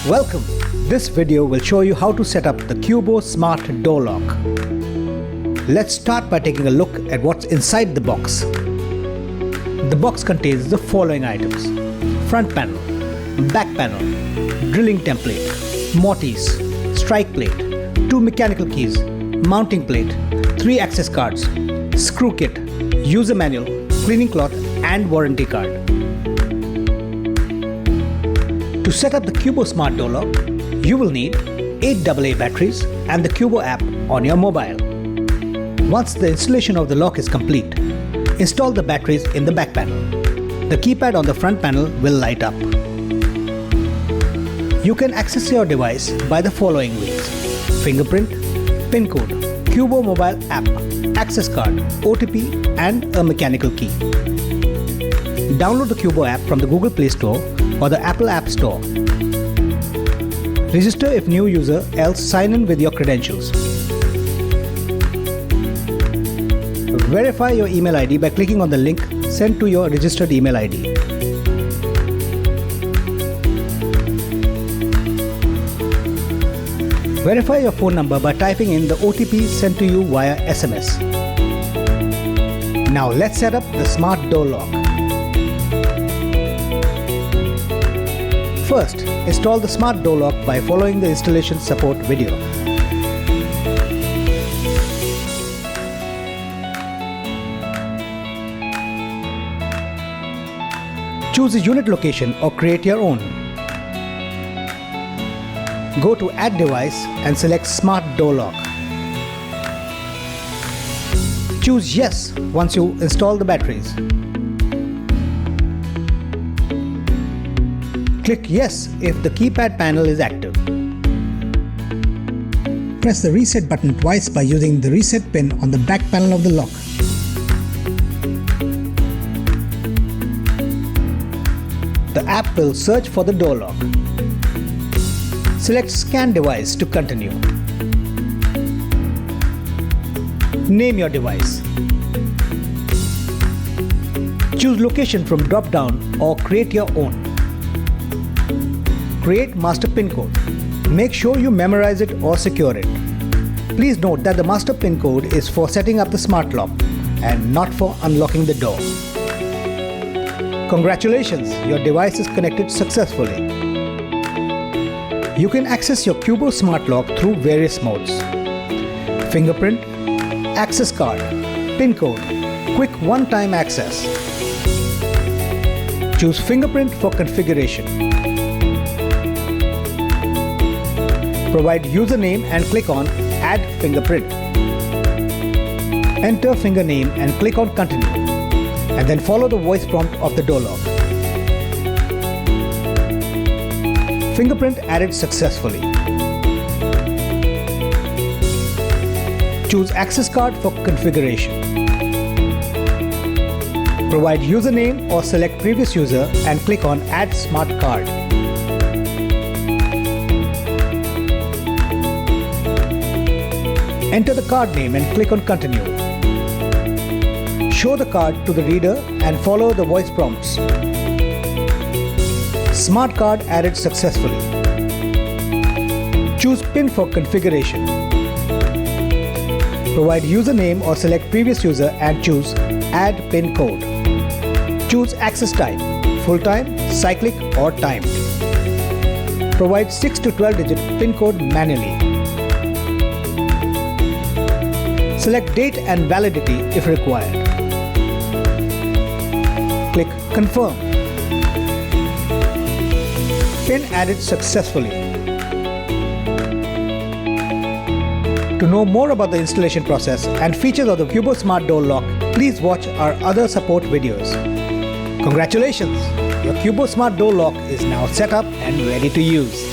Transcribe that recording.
Welcome! This video will show you how to set up the Qubo Smart Door Lock. Let's start by taking a look at what's inside the box. The box contains the following items: front panel, back panel, drilling template, mortise, strike plate, 2 mechanical keys, mounting plate, 3 access cards, screw kit, user manual, cleaning cloth and warranty card. To set up the Qubo Smart Door Lock, you will need 8 AA batteries and the Qubo app on your mobile. Once the installation of the lock is complete, install the batteries in the back panel. The keypad on the front panel will light up. You can access your device by the following ways: fingerprint, PIN code, Qubo mobile app, access card, OTP and a mechanical key. Download the Qubo app from the Google Play Store or the Apple App Store. Register if new user, else sign in with your credentials. Verify your email ID by clicking on the link sent to your registered email ID. Verify your phone number by typing in the OTP sent to you via SMS. Now let's set up the Smart Door Lock. First, install the Smart Door Lock by following the installation support video. Choose a unit location or create your own. Go to Add Device and select Smart Door Lock. Choose Yes once you install the batteries. Click Yes if the keypad panel is active. Press the reset button twice by using the reset pin on the back panel of the lock. The app will search for the door lock. Select Scan Device to continue. Name your device. Choose location from drop-down or create your own. Create master PIN code. Make sure you memorize it or secure it. Please note that the master PIN code is for setting up the smart lock and not for unlocking the door. Congratulations, your device is connected successfully. You can access your Qubo Smart Lock through various modes: fingerprint, access card, PIN code, quick one-time access. Choose fingerprint for configuration. Provide username and click on Add Fingerprint. Enter finger name and click on Continue, and then follow the voice prompt of the door lock. Fingerprint added successfully. Choose access card for configuration. Provide username or select previous user and click on Add Smart Card. Enter the card name and click on Continue. Show the card to the reader and follow the voice prompts. Smart card added successfully. Choose PIN for configuration. Provide username or select previous user and choose Add PIN code. Choose access type, full-time, cyclic or timed. Provide 6 to 12 digit PIN code manually. Select date and validity if required. Click Confirm. PIN added successfully. To know more about the installation process and features of the Qubo Smart Door Lock, please watch our other support videos. Congratulations! Your Qubo Smart Door Lock is now set up and ready to use.